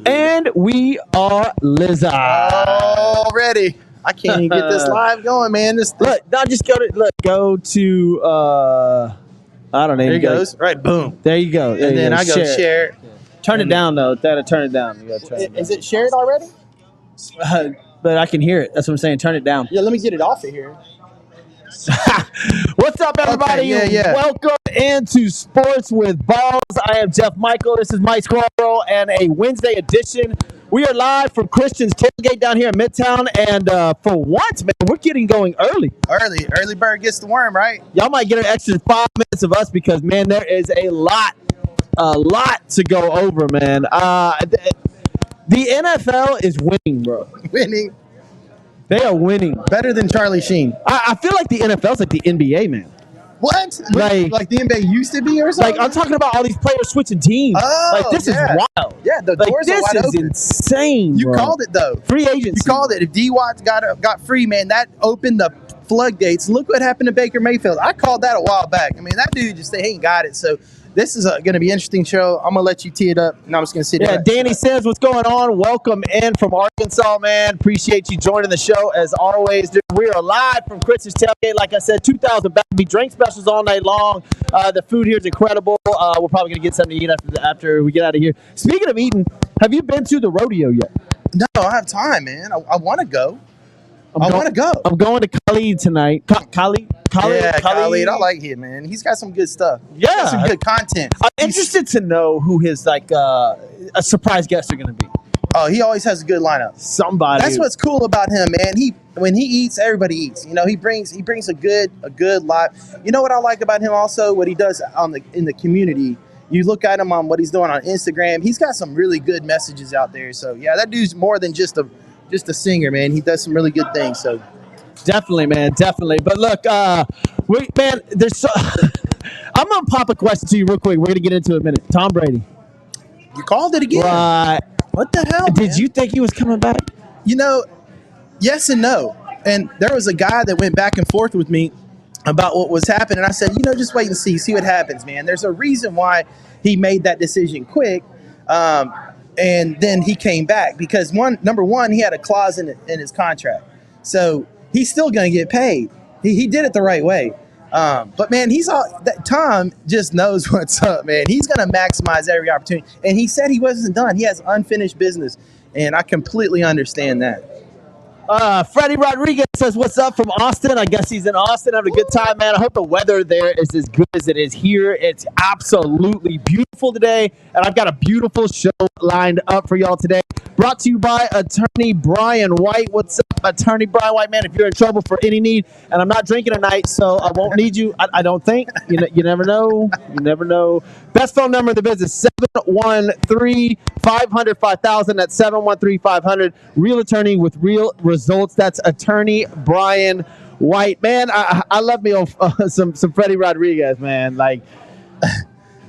And we are Liza. Already. I can't even get this live going, man. Look, now just go to I don't know. There it goes. Right, boom. There you go. And then I go share. Turn it down though. Gotta turn it down. You gotta turn it down. Is it shared already? But I can hear it. That's what I'm saying. Turn it down. Yeah, let me get it off of here. What's up, everybody? Okay, yeah. Welcome into Sports with Balls. I am Jeff Michael. This is Mike Scarborough, and a Wednesday edition. We are live from Christian's Tailgate down here in Midtown, and for once, man, we're getting going early. Early bird gets the worm, right? Y'all might get an extra 5 minutes of us because, man, there is a lot to go over, man. The NFL is winning, bro. Winning. They are winning. Better than Charlie Sheen. I feel like the NFL is like the NBA, man. What? Like the NBA used to be or something? Like, I'm talking about all these players switching teams. Oh, this is wild. Yeah, the doors are wide open. This is insane, You bro. called it, though. Free agency. You called it. If D-Watt got free, man, that opened the floodgates. Look what happened to Baker Mayfield. I called that a while back. I mean, that dude just ain't got it. So this is going to be an interesting show. I'm going to let you tee it up, and I'm just going to sit there. Yeah, Danny says, what's going on? Welcome in from Arkansas, man. Appreciate you joining the show as always. Dude, we are live from Chris's Tailgate. Like I said, 2,000 baby drink specials all night long. The food here is incredible. We're probably going to get something to eat after we get out of here. Speaking of eating, have you been to the rodeo yet? No, I have time, man. I want to go. I want to go. I'm going to Khalid tonight. Khalid. Khalid. I like him, man. He's got some good stuff. Yeah. He's got some good content. I'm interested to know who his a surprise guests are going to be. Oh, he always has a good lineup. Somebody. That's what's cool about him, man. When he eats, everybody eats. You know, he brings a good live. You know what I like about him also? What he does in the community. You look at him on what he's doing on Instagram. He's got some really good messages out there. So yeah, that dude's more than just a singer, man. He does some really good things. So definitely, man, definitely. But look, there's so I'm gonna pop a question to you real quick. We're gonna get into it in a minute. Tom Brady. You called it again. Right. What the hell? Did you think he was coming back? You know, yes and no. And there was a guy that went back and forth with me about what was happening. I said, just wait and see what happens, man. There's a reason why he made that decision quick. And then he came back because number one, he had a clause in his contract. So he's still going to get paid. He did it the right way. But man, Tom just knows what's up, man. He's going to maximize every opportunity. And he said he wasn't done. He has unfinished business. And I completely understand that. Freddie Rodriguez says, what's up from Austin? I guess he's in Austin having a good time, man. I hope the weather there is as good as it is here. It's absolutely beautiful today, and I've got a beautiful show lined up for y'all today. Brought to you by Attorney Brian White. What's up, Attorney Brian White, man? If you're in trouble for any need, and I'm not drinking tonight, so I won't need you. I don't think. You never know. You never know. Best phone number in the business, 713-500-5000. That's 713-500. Real attorney with real results. That's Attorney Brian White. Man, I love me some Freddie Rodriguez, man. Like,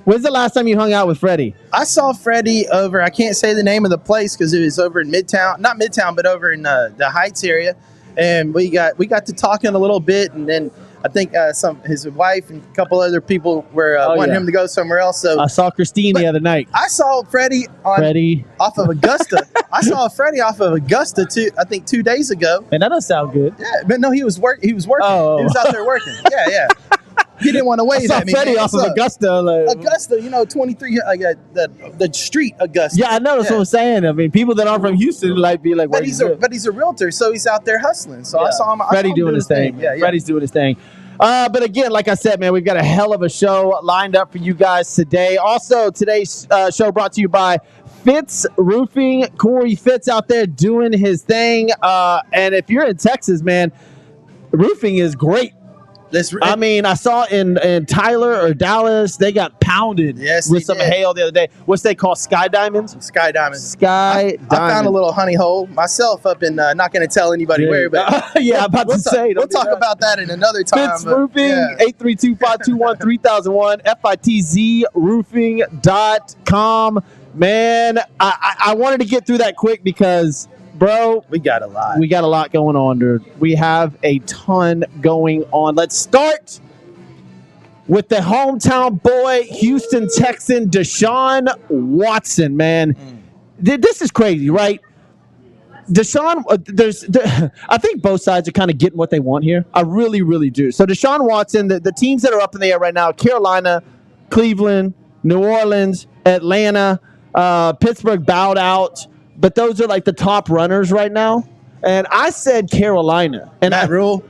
when's the last time you hung out with Freddie? I saw Freddie over, I can't say the name of the place because it was over in Midtown. Not Midtown, but over in the Heights area. And we got to talking a little bit, and then I think his wife and a couple other people were wanting him to go somewhere else. So I saw Christine the other night. I saw Freddie off of Augusta. I saw Freddie off of Augusta 2 days ago. And that doesn't sound good. Yeah, but no, he was working. Oh. He was out there working. Yeah. He didn't want to wave at me. Freddie off of Augusta. Augusta, 23, the street Augusta. Yeah, I know. That's what I'm saying. I mean, people that aren't from Houston be like, but he's a realtor, so he's out there hustling. So I saw him. Freddie doing his thing. Yeah, Freddie's doing his thing. But again, like I said, man, we've got a hell of a show lined up for you guys today. Also, today's show brought to you by Fitz Roofing. Corey Fitz out there doing his thing. And if you're in Texas, man, roofing is great. I mean, I saw in Tyler or Dallas, they got pounded with some hail the other day. What's they call Sky Diamonds? Sky Diamonds. I found a little honey hole myself up in, not going to tell anybody where, but I'm about to say. We'll talk about that in another time. Fitz Roofing, 832-521-3001, FITZroofing.com. Man, I wanted to get through that quick because, bro, we got a lot. We got a lot going on, dude. We have a ton going on. Let's start with the hometown boy, Houston Texan, Deshaun Watson, man. This is crazy, right? Deshaun, I think both sides are kind of getting what they want here. I really, really do. So Deshaun Watson, the teams that are up in the air right now, Carolina, Cleveland, New Orleans, Atlanta, Pittsburgh bowed out, but those are like the top runners right now. And I said Carolina. And Matt Rule.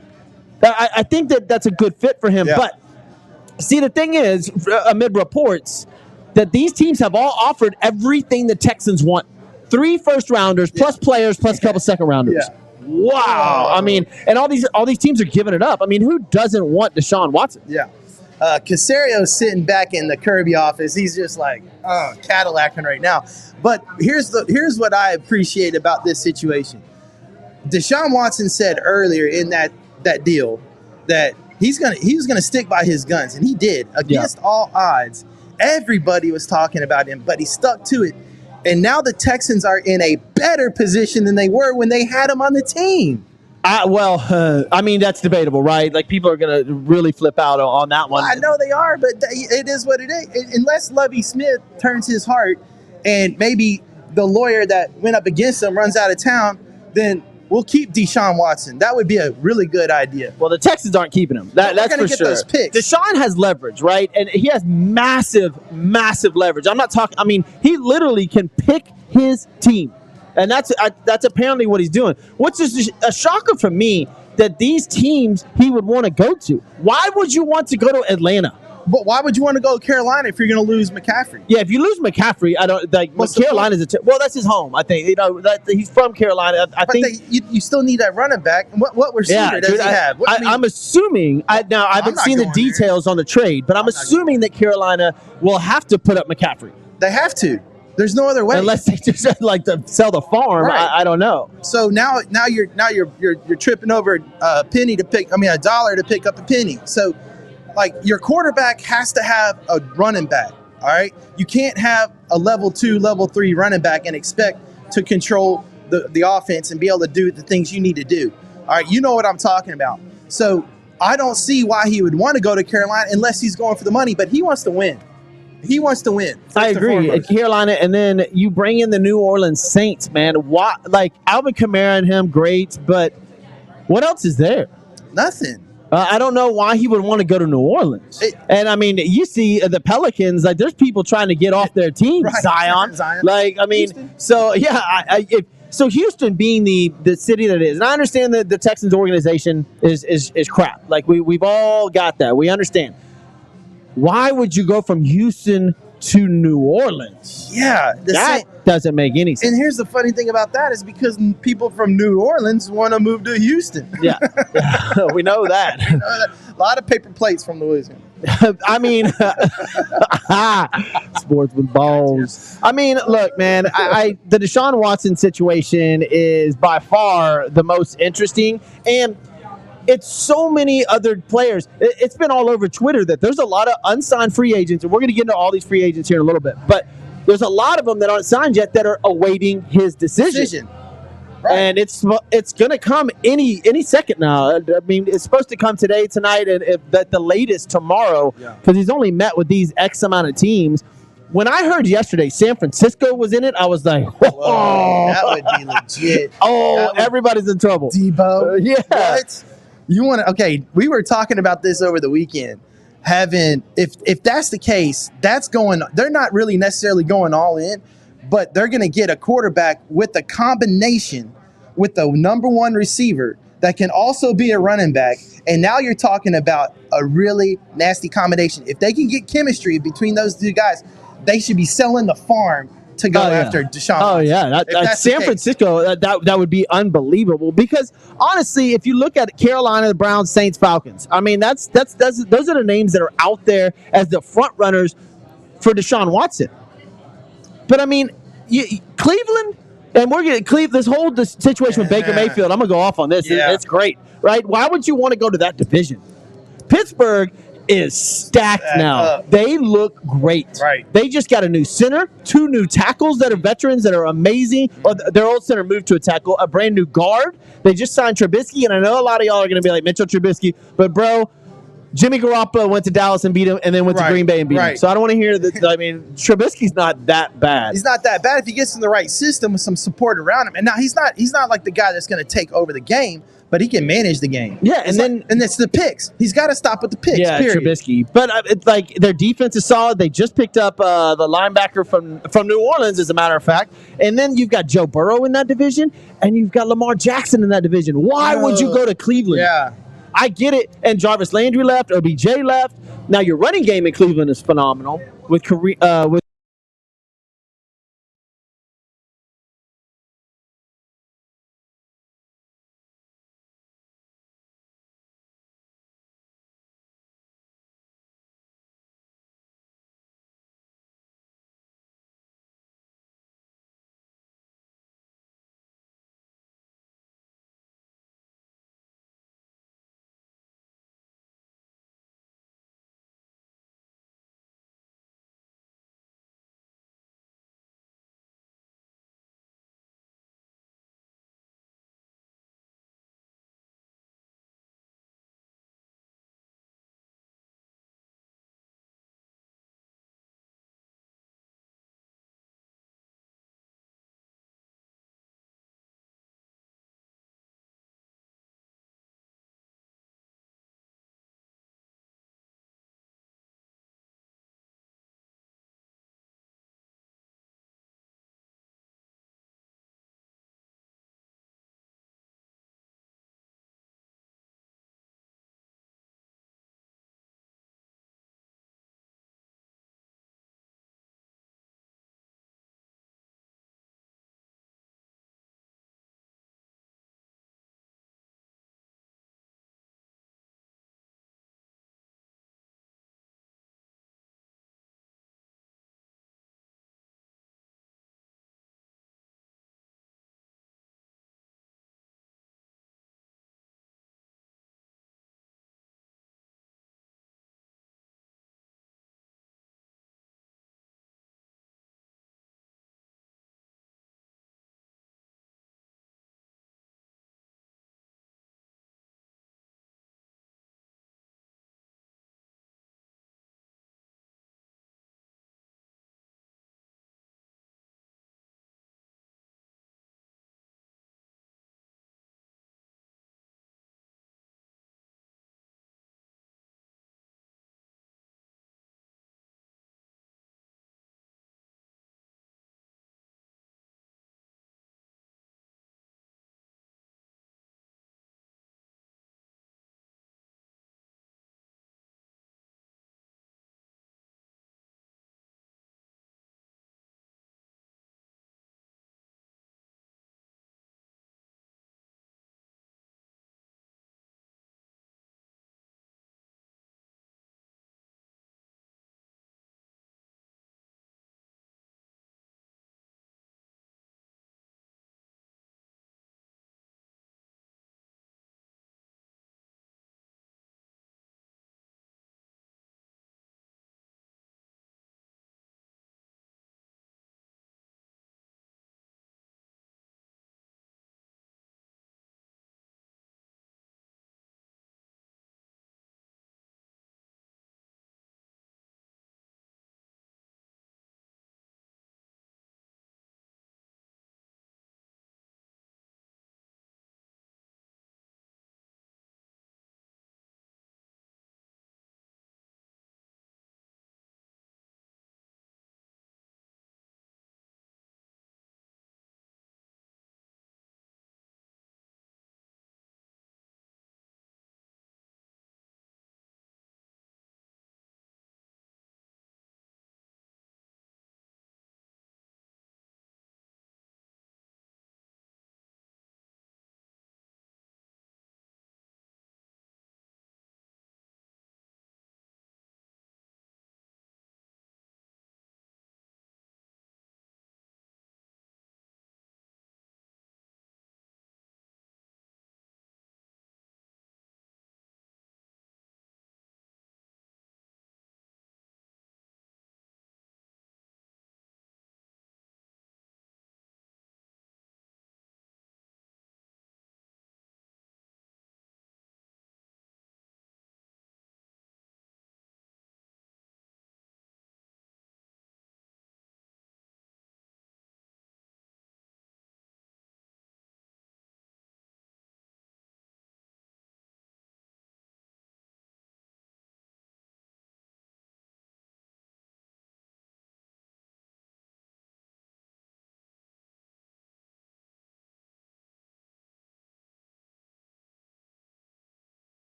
I think that's a good fit for him. Yeah. But see, the thing is, amid reports, that these teams have all offered everything the Texans want. 3 first-rounders, plus players, plus a couple second-rounders. Yeah. Wow. I mean, and all these teams are giving it up. I mean, who doesn't want Deshaun Watson? Yeah. Casario's sitting back in the Kirby office. He's just like Cadillacing right now. But here's what I appreciate about this situation. Deshaun Watson said earlier in that deal that he was gonna stick by his guns, and he did against all odds. Everybody was talking about him, but he stuck to it. And now the Texans are in a better position than they were when they had him on the team. I mean, that's debatable, right? Like, people are going to really flip out on that one. Well, I know they are, but it is what it is. Unless Lovie Smith turns his heart and maybe the lawyer that went up against him runs out of town, then we'll keep Deshaun Watson. That would be a really good idea. Well, the Texans aren't keeping him. That's for sure. Those picks. Deshaun has leverage, right? And he has massive, massive leverage. I'm not talking. I mean, he literally can pick his team, and that's apparently what he's doing. What's a shocker for me that these teams he would want to go to. Why would you want to go to Atlanta? But why would you want to go to Carolina if you're going to lose McCaffrey? Yeah, if you lose McCaffrey, I don't like. Carolina's well, that's his home. I think he's from Carolina. I think you still need that running back. What receiver does he have? I'm assuming. I haven't seen the details on the trade, but I'm assuming that Carolina will have to put up McCaffrey. They have to. There's no other way, unless they just like to sell the farm. Right. I don't know. So now you're tripping over a dollar to pick up a penny. So. Like, your quarterback has to have a running back, all right? You can't have a level 2, level 3 running back and expect to control the offense and be able to do the things you need to do, all right? You know what I'm talking about. So I don't see why he would want to go to Carolina unless he's going for the money, but he wants to win. He wants to win. I agree. Carolina, and then you bring in the New Orleans Saints, man. Like, Alvin Kamara and him, great, but what else is there? Nothing. I don't know why he would want to go to New Orleans. And, I mean, you see the Pelicans, like, there's people trying to get off their team, right. Zion. Like, I mean, Houston. So, yeah, so Houston being the city that it is, and I understand that the Texans organization is crap. Like, we've all got that. We understand. Why would you go from Houston to New Orleans? Yeah. That doesn't make any sense. And here's the funny thing about that is because people from New Orleans want to move to Houston. Yeah. We know that. A lot of paper plates from Louisiana. I mean, sports with balls. I mean, look, man, the Deshaun Watson situation is by far the most interesting, and it's so many other players. It's been all over Twitter that there's a lot of unsigned free agents, and we're going to get into all these free agents here in a little bit, but there's a lot of them that aren't signed yet that are awaiting his decision. Right. And it's going to come any second now. I mean, it's supposed to come today, tonight, and at the latest tomorrow, because he's only met with these X amount of teams. When I heard yesterday San Francisco was in it, I was like, whoa, that would be legit. Everybody's in trouble. Debo. Yeah. What? You want to? Okay, we were talking about this over the weekend. If that's the case, that's going. They're not really necessarily going all in, but they're going to get a quarterback with a combination with the number one receiver that can also be a running back. And now you're talking about a really nasty combination. If they can get chemistry between those two guys, they should be selling the farm to go after Deshaun. Oh, yeah. San Francisco, that would be unbelievable. Because, honestly, if you look at Carolina, the Browns, Saints, Falcons, I mean, those are the names that are out there as the front runners for Deshaun Watson. But, I mean, Cleveland, and we're going to this whole situation with Baker Mayfield, I'm going to go off on this. Yeah. It's great, right? Why would you want to go to that division? Pittsburgh is stacked now. They look great. Right. They just got a new center, 2 new tackles that are veterans that are amazing. Their old center moved to a tackle, a brand new guard. They just signed Trubisky, and I know a lot of y'all are going to be like, Mitchell Trubisky, but bro, Jimmy Garoppolo went to Dallas and beat him, and then went to Green Bay and beat him. So I don't want to hear that. I mean, Trubisky's not that bad. He's not that bad if he gets in the right system with some support around him. And now he's not like the guy that's going to take over the game, but he can manage the game. Yeah, and it's the picks. He's got to stop with the picks. Yeah, period. Trubisky. But it's like their defense is solid. They just picked up the linebacker from New Orleans, as a matter of fact. And then you've got Joe Burrow in that division, and you've got Lamar Jackson in that division. Why would you go to Cleveland? Yeah. I get it. And Jarvis Landry left. OBJ left. Now your running game in Cleveland is phenomenal with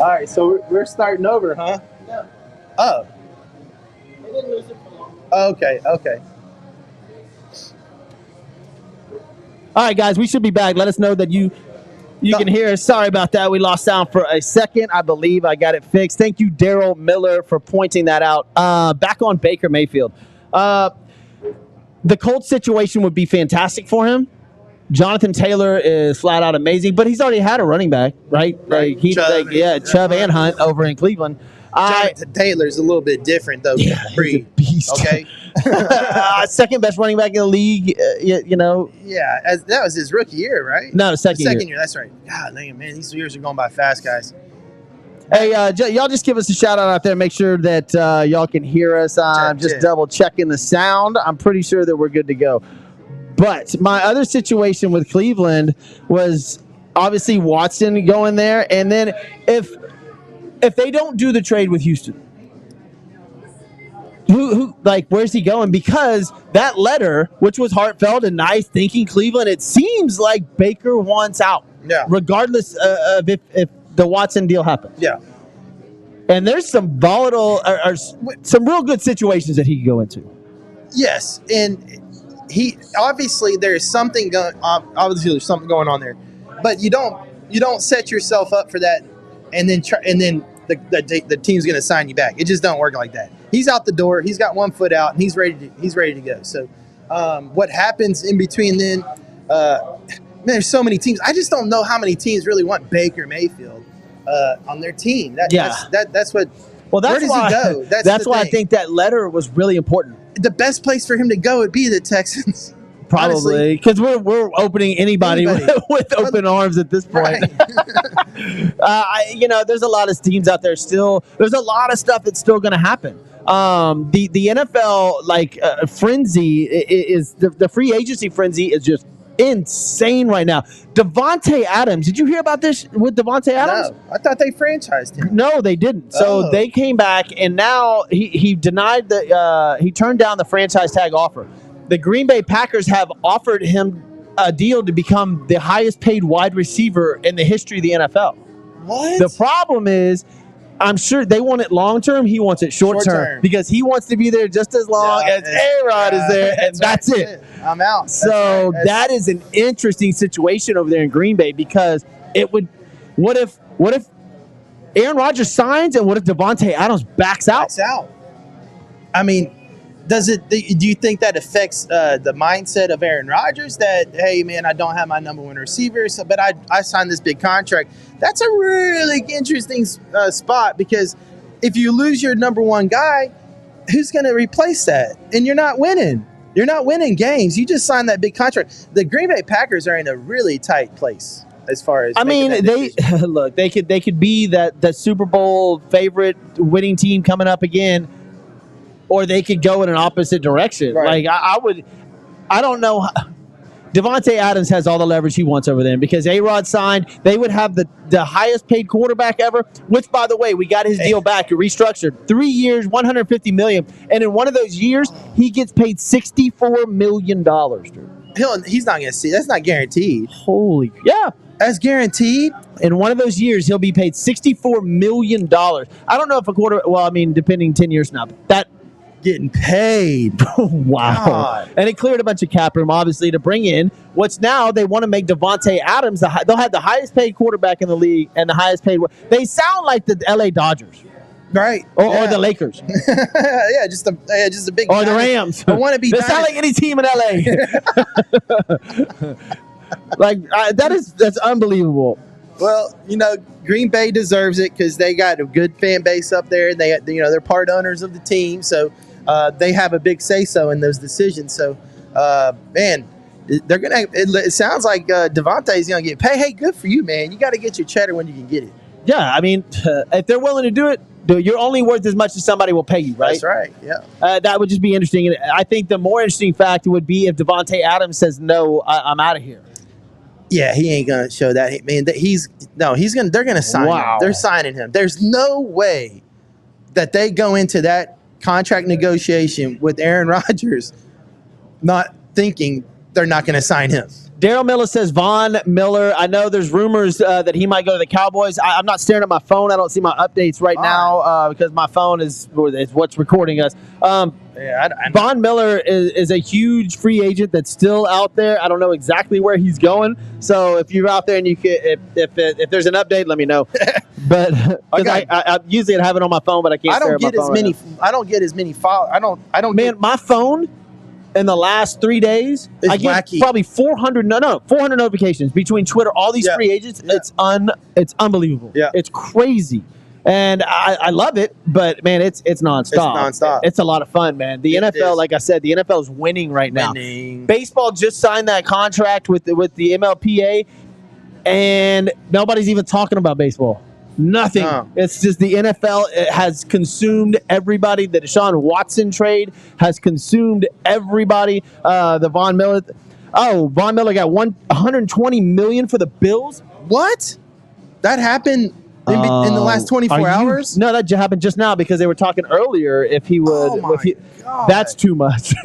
All right, so we're starting over, huh? Yeah. Oh. They didn't lose it for long. Okay. All right, guys, we should be back. Let us know that you can hear us. Sorry about that. We lost sound for a second. I believe I got it fixed. Thank you, Daryl Miller, for pointing that out. Back on Baker Mayfield. The Colts situation would be fantastic for him. Jonathan Taylor is flat out amazing, but he's already had a running back, right? Right. Chubb and Hunt over in Cleveland. Jonathan Taylor's a little bit different, though. Yeah, he's a beast. Okay. Second best running back in the league, you know. Yeah, that was his rookie year, right? No, second year. That's right. God, man, these years are going by fast, guys. Hey, y'all just give us a shout out there. Make sure that y'all can hear us. I'm just double checking the sound. I'm pretty sure that we're good to go. But my other situation with Cleveland was obviously Watson going there. And then if they don't do the trade with Houston, who where's he going? Because that letter, which was heartfelt and nice, thinking Cleveland, it seems like Baker wants out. Yeah. Regardless of if the Watson deal happens. Yeah. And there's some volatile or some real good situations that he could go into. Yes, and he obviously there's something going on there, but you don't set yourself up for that, and then the team's going to sign you back. It just don't work like that. He's out the door. He's got 1 foot out, and he's ready to go. So, what happens in between then? Man, there's so many teams. I just don't know how many teams really want Baker Mayfield on their team. That's what. Well, where does he go? That's why I think that letter was really important. The best place for him to go would be the Texans. Probably, because we're opening anybody. With open arms at this point. Right. There's a lot of teams out there still. There's a lot of stuff that's still going to happen. The NFL frenzy is the free agency frenzy is just insane right now. Devonte Adams, did you hear about this with Devonte Adams? No, I thought they franchised him. No, they didn't. So they came back, and now he denied he turned down the franchise tag offer. The Green Bay Packers have offered him a deal to become the highest paid wide receiver in the history of the NFL. What? The problem is, I'm sure they want it long term. He wants it short term because he wants to be there just as long as A-Rod is there, and that's it. I'm out. So that is an interesting situation over there in Green Bay because it would. What if Aaron Rodgers signs and what if Devonte Adams backs out? I mean, do you think that affects the mindset of Aaron Rodgers that, hey, man, I don't have my number one receiver, but I signed this big contract? That's a really interesting spot because if you lose your number one guy, who's going to replace that? And you're not winning. You're not winning games. You just signed that big contract. The Green Bay Packers are in a really tight place as far as they could be that Super Bowl favorite winning team coming up again. Or they could go in an opposite direction. Right. I don't know. Devonte Adams has all the leverage he wants over them because A-Rod signed. They would have the highest paid quarterback ever, which, by the way, we got his deal back, restructured. 3 years, $150 million. And in one of those years, he gets paid $64 million, dude. He's not going to see. That's not guaranteed. Yeah. That's guaranteed. In one of those years, he'll be paid $64 million. I don't know if depending 10 years now. That getting paid. Wow. God. And it cleared a bunch of cap room, obviously, to bring in what's now they want to make Devonte Adams. They'll have the highest paid quarterback in the league and the highest paid. They sound like the LA Dodgers. Right. Or the Lakers. just a big. Or the Rams. I want to be. They sound like any team in LA. That's unbelievable. Well, Green Bay deserves it because they got a good fan base up there. They're part owners of the team, so they have a big say-so in those decisions. So, man, they're gonna. It sounds like Devontae's gonna get paid. Hey, good for you, man. You got to get your cheddar when you can get it. Yeah, I mean, if they're willing to do it, you're only worth as much as somebody will pay you, right? That's right. Yeah. That would just be interesting. And I think the more interesting fact would be if Devonte Adams says, "No, I'm out of here." Yeah, he ain't gonna show that. Man, they're gonna sign him. They're signing him. There's no way that they go into that contract negotiation with Aaron Rodgers not thinking they're not gonna sign him. Daryl Miller says Von Miller. I know there's rumors that he might go to the Cowboys. I'm not staring at my phone. I don't see my updates right now because my phone is what's recording us. Von Miller is a huge free agent that's still out there. I don't know exactly where he's going. So if you're out there and you can, if there's an update, let me know. But I usually have it on my phone, but I can't. I don't get as many. I don't get as many files. I don't. Man, my phone. In the last 3 days, I get probably 400 notifications between Twitter, all these free agents. Yeah. It's unbelievable. Yeah. It's crazy. And I love it, but man, it's nonstop. It's a lot of fun, man. The NFL, like I said, the NFL is winning right now. Baseball just signed that contract with the MLPA, and nobody's even talking about baseball. Nothing. No. It's just the NFL has consumed everybody. The Deshaun Watson trade has consumed everybody. The Von Miller. Von Miller got $120 million for the Bills. What? That happened in the last 24 hours? No, that happened just now because they were talking earlier if he would. God. That's too much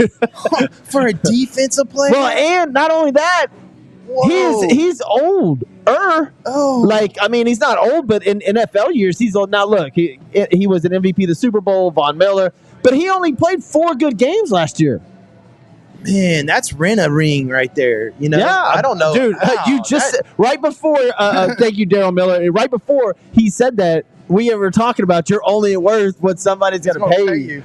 for a defensive player. Well, and not only that. He's old. He's not old, but in NFL years, he's old. Now, look, he was an MVP of the Super Bowl, Von Miller, but he only played 4 good games last year. Man, that's rent a ring right there. You know, yeah, I don't know, dude. Right before, thank you, Daryl Miller. Right before he said that, we were talking about you're only worth what somebody's going to pay you.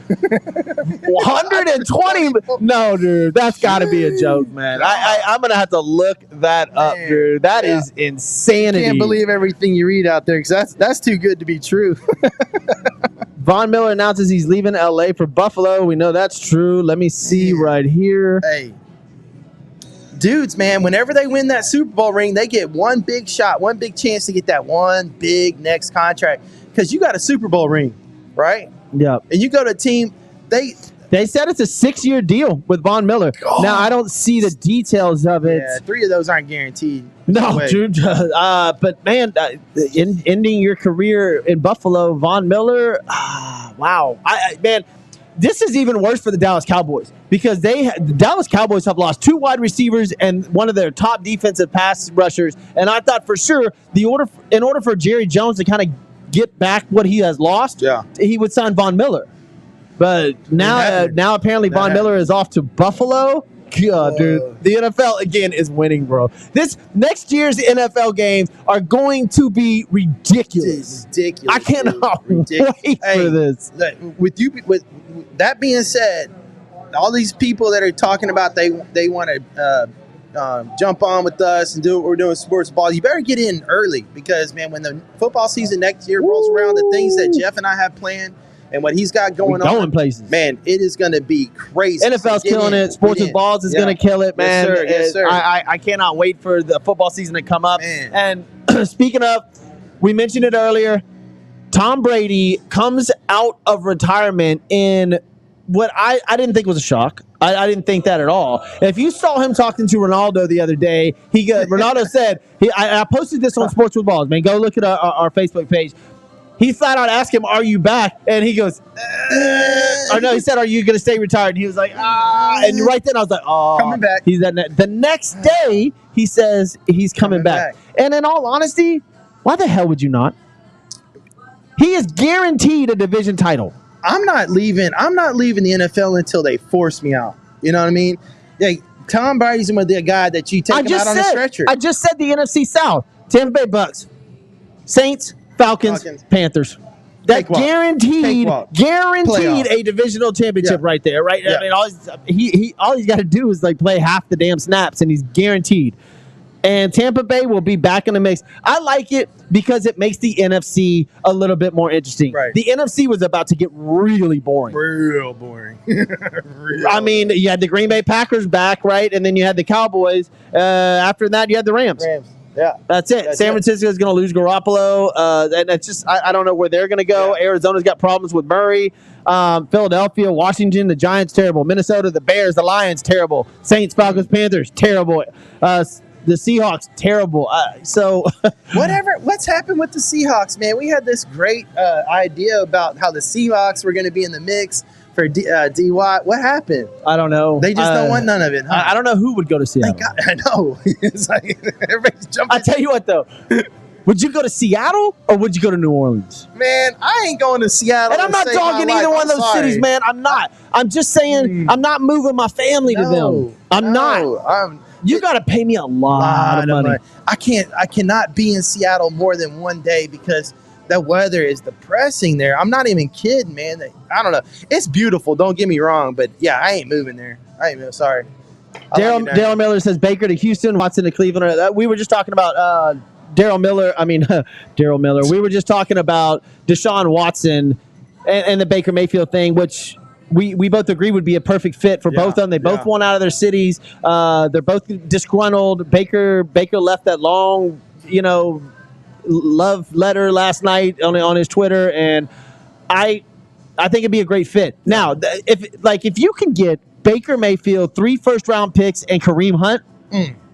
120? No, dude, that's got to be a joke, man. I'm going to have to look that up, dude. That is insanity. I can't believe everything you read out there because that's too good to be true. Von Miller announces he's leaving L.A. for Buffalo. We know that's true. Let me see right here. Hey. Dudes, man, whenever they win that Super Bowl ring, they get one big shot, one big chance to get that one big next contract because you got a Super Bowl ring, right? Yeah. And you go to a team, they said it's a 6-year deal with Von Miller. Oh. Now, I don't see the details of it. Yeah, 3 of those aren't guaranteed. No, dude. But, man, ending your career in Buffalo, Von Miller, wow. Man, this is even worse for the Dallas Cowboys because the Dallas Cowboys have lost 2 wide receivers and one of their top defensive pass rushers. And I thought for sure in order for Jerry Jones to kind of get back what he has lost, he would sign Von Miller. But now apparently Von Miller is off to Buffalo. God, dude. The NFL, again, is winning, bro. This next year's NFL games are going to be ridiculous. Ridiculous. I cannot wait for this. With that being said, all these people that are talking about they want to jump on with us and do what we're doing sports ball, you better get in early because, man, when the football season next year rolls around, the things that Jeff and I have planned and what he's got going on, places. Man, it is going to be crazy. NFL's killing it. Sports with Balls is going to kill it, man. Yes, sir. I cannot wait for the football season to come up. Man. And speaking of, we mentioned it earlier, Tom Brady comes out of retirement in what I didn't think was a shock. I didn't think that at all. If you saw him talking to Ronaldo the other day, Ronaldo said, I posted this on Sports with Balls, man. Go look at our Facebook page. He flat out asked him, "Are you back?" And he goes, or no, he said, "Are you going to stay retired?" And he was like, And right then I was like, "Oh, coming back." He's the next day he says he's coming back. And in all honesty, why the hell would you not? He is guaranteed a division title. I'm not leaving the NFL until they force me out. You know what I mean? Like Tom Brady's the guy that you take him out on a stretcher. I just said the NFC South: Tampa Bay Bucks, Saints, Falcons. Panthers. That guaranteed a divisional championship right there, right? Yeah. I mean, all he's got to do is play half the damn snaps, and he's guaranteed. And Tampa Bay will be back in the mix. I like it because it makes the NFC a little bit more interesting. Right. The NFC was about to get really boring. Real boring. I mean, you had the Green Bay Packers back, right? And then you had the Cowboys. After that, you had the Rams. Yeah, that's it. San Francisco is going to lose Garoppolo, and it's just I don't know where they're going to go. Yeah. Arizona's got problems with Murray. Philadelphia, Washington, the Giants, terrible. Minnesota, the Bears, the Lions, terrible. Saints, Falcons, Panthers, terrible. The Seahawks, terrible. What's happened with the Seahawks, man? We had this great idea about how the Seahawks were going to be in the mix for DY. What happened? I don't know. They just don't want none of it. Huh? I don't know who would go to Seattle. I know. It's like everybody's jumping. I tell you what, though. Would you go to Seattle or would you go to New Orleans? Man, I ain't going to Seattle. And I'm not dogging either one of those cities, man. I'm not. I'm just saying I'm not moving my family to them. I'm not. You got to pay me a lot of money. I cannot be in Seattle more than one day because the weather is depressing there. I'm not even kidding, man. I don't know. It's beautiful. Don't get me wrong, but yeah, I ain't moving there. I ain't moving. Sorry. Daryl Miller says Baker to Houston, Watson to Cleveland. We were just talking about Daryl Miller. We were just talking about Deshaun Watson and the Baker Mayfield thing, which we both agree would be a perfect fit for both of them. They both won out of their cities. They're both disgruntled. Baker left that long, love letter last night on his Twitter, and I think it'd be a great fit. Now, if you can get Baker Mayfield, 3 first-round picks, and Kareem Hunt,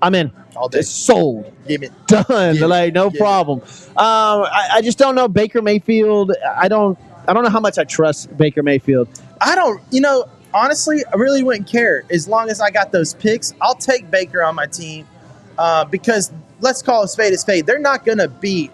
I'm in. All day. It's sold. Give it. Done. No problem. I just don't know Baker Mayfield. I don't know how much I trust Baker Mayfield. I don't, honestly, I really wouldn't care. As long as I got those picks, I'll take Baker on my team because let's call a spade a spade. They're not going to be,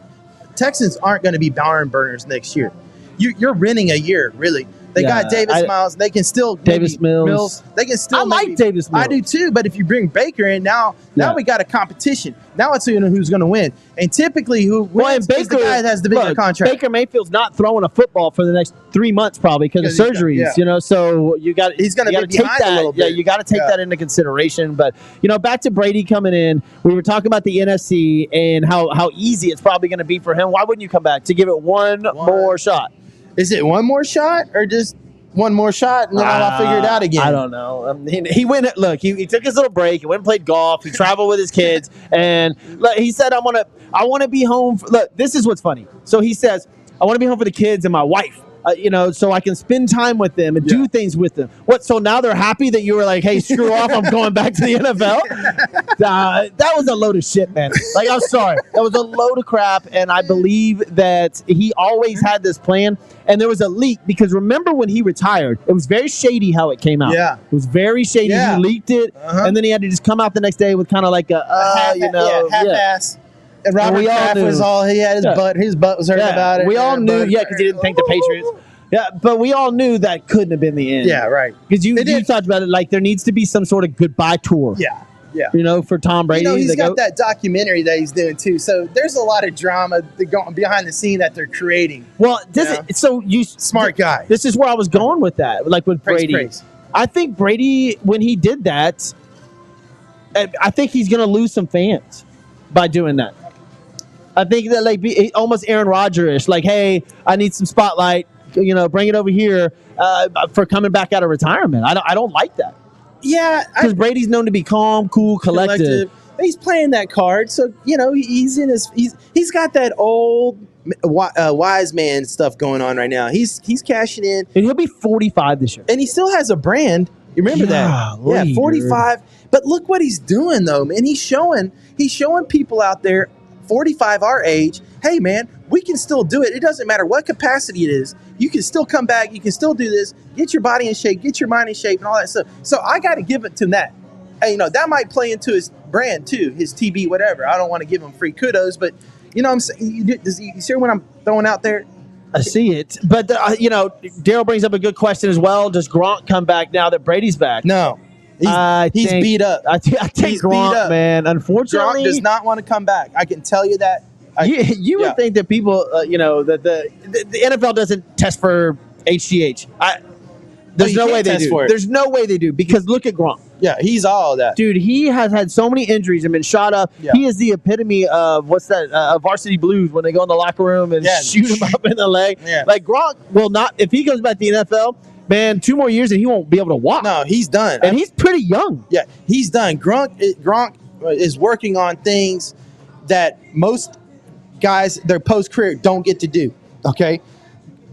Texans aren't going to be barn burners next year. You're renting a year, really. They got Davis Mills. They can still Davis Mills. They can still. I like Davis Mills. I do too. But if you bring Baker in now we got a competition. Now it's who's going to win. And typically, who wins is the guy that has the bigger contract. Baker Mayfield's not throwing a football for the next 3 months probably because of surgeries. So he's going to be behind a little bit. Yeah, you got to take that into consideration. But back to Brady coming in, we were talking about the NFC and how easy it's probably going to be for him. Why wouldn't you come back to give it one more shot? Is it one more shot or just one more shot and then I'll figure it out again? I don't know. He went. Look, he took his little break. He went and played golf. He traveled with his kids, and he said, "I want to be home." Look, this is what's funny. So he says, "I want to be home for the kids and my wife." So I can spend time with them and do things with them. What? So now they're happy that you were like, "Hey, screw off! I'm going back to the NFL." That was a load of shit, man. Like, I'm sorry, that was a load of crap. And I believe that he always had this plan. And there was a leak because remember when he retired, it was very shady how it came out. Yeah, it was very shady. Yeah. He leaked it, and then he had to just come out the next day with kind of like half-ass. And Robert Kraft was all he had. His butt was hurting about it. We all knew, because he didn't thank the Patriots. Yeah, but we all knew that couldn't have been the end. Yeah, right. Because you talked about it like there needs to be some sort of goodbye tour. Yeah. For Tom Brady. He's got that documentary that he's doing too. So there's a lot of drama going behind the scene that they're creating. Well, smart guy. This is where I was going with that, like with Brady. Praise. I think Brady, when he did that, I think he's going to lose some fans by doing that. I think that almost Aaron Rodgers-ish, like, hey, I need some spotlight, bring it over here for coming back out of retirement. I don't like that. Yeah, because Brady's known to be calm, cool, collective. He's playing that card, so he's got that old wise man stuff going on right now. He's cashing in, and he'll be 45 this year, and he still has a brand. You remember that? Yeah, 45. But look what he's doing though, man. He's showing people out there, 45 our age. Hey, man, we can still do it. It doesn't matter what capacity it is. You can still come back. You can still do this. Get your body in shape. Get your mind in shape and all that stuff. So I got to give it to that. Hey, that might play into his brand too, his TB, whatever. I don't want to give him free kudos, but what I'm saying, you see what I'm throwing out there? I see it. But, Daryl brings up a good question as well. Does Gronk come back now that Brady's back? No. He's beat up. I think Gronk, man. Unfortunately, Gronk does not want to come back. I can tell you that. You would think that people, that the NFL doesn't test for HGH. There's no way they do. There's no way they do because look at Gronk. Yeah, he's all that. Dude, he has had so many injuries and been shot up. Yeah. He is the epitome of Varsity Blues when they go in the locker room and shoot him up in the leg. Yeah. Like Gronk will not, if he goes back to the NFL, man, 2 more years and he won't be able to walk. No, he's done. And he's pretty young. Yeah, he's done. Gronk is working on things that most guys, their post-career, don't get to do. Okay?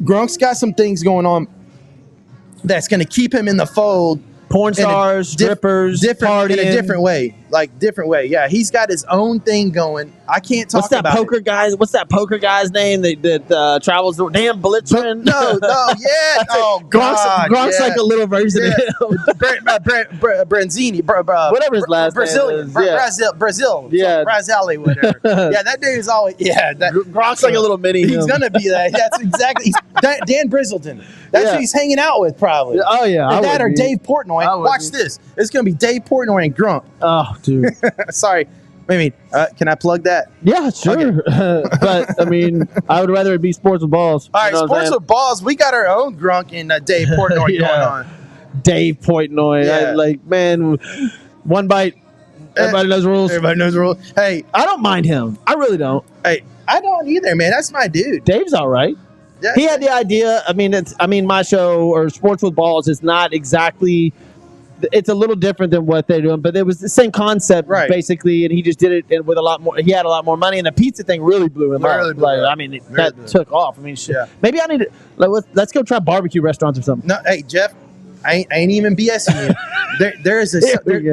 Gronk's got some things going on that's going to keep him in the fold. Porn stars, strippers, partying. In a different way. like different way. Yeah, he's got his own thing going. I can't talk about poker guy? What's that poker guy's name that travels? Dan Blitzman? No, yeah. Oh, Gronk's like a little version of him. Branzini, whatever his last Brazilian, name is. Brazil, Yeah. Brazili, whatever. Yeah, that dude's always Gronk's like a little mini. He's gonna be that. That's exactly. Dan Brizzleton. That's who he's hanging out with, probably. Oh yeah, that or Dave Portnoy. Watch this. It's gonna be Dave Portnoy and Gronk. Oh, dude. Sorry. I mean, can I plug that? Yeah, sure. Okay. But I mean, I would rather it be sports with balls. All right, sports with balls. We got our own Gronk and Dave Portnoy going on. Dave Portnoy. Yeah. Man, one bite. Everybody knows the rules. Everybody knows the rules. Hey, I don't mind him. I really don't. Hey, I don't either, man. That's my dude. Dave's all right. Yeah. He had the idea. I mean, my show or Sports with Balls is not exactly. It's a little different than what they're doing, but it was the same concept basically, and he just did it with a lot more. He had a lot more money, and the pizza thing really blew him up. I mean, that took off. I mean, shit. Yeah. Maybe I need to let's go try barbecue restaurants or something. No, hey Jeff, I ain't even BSing you.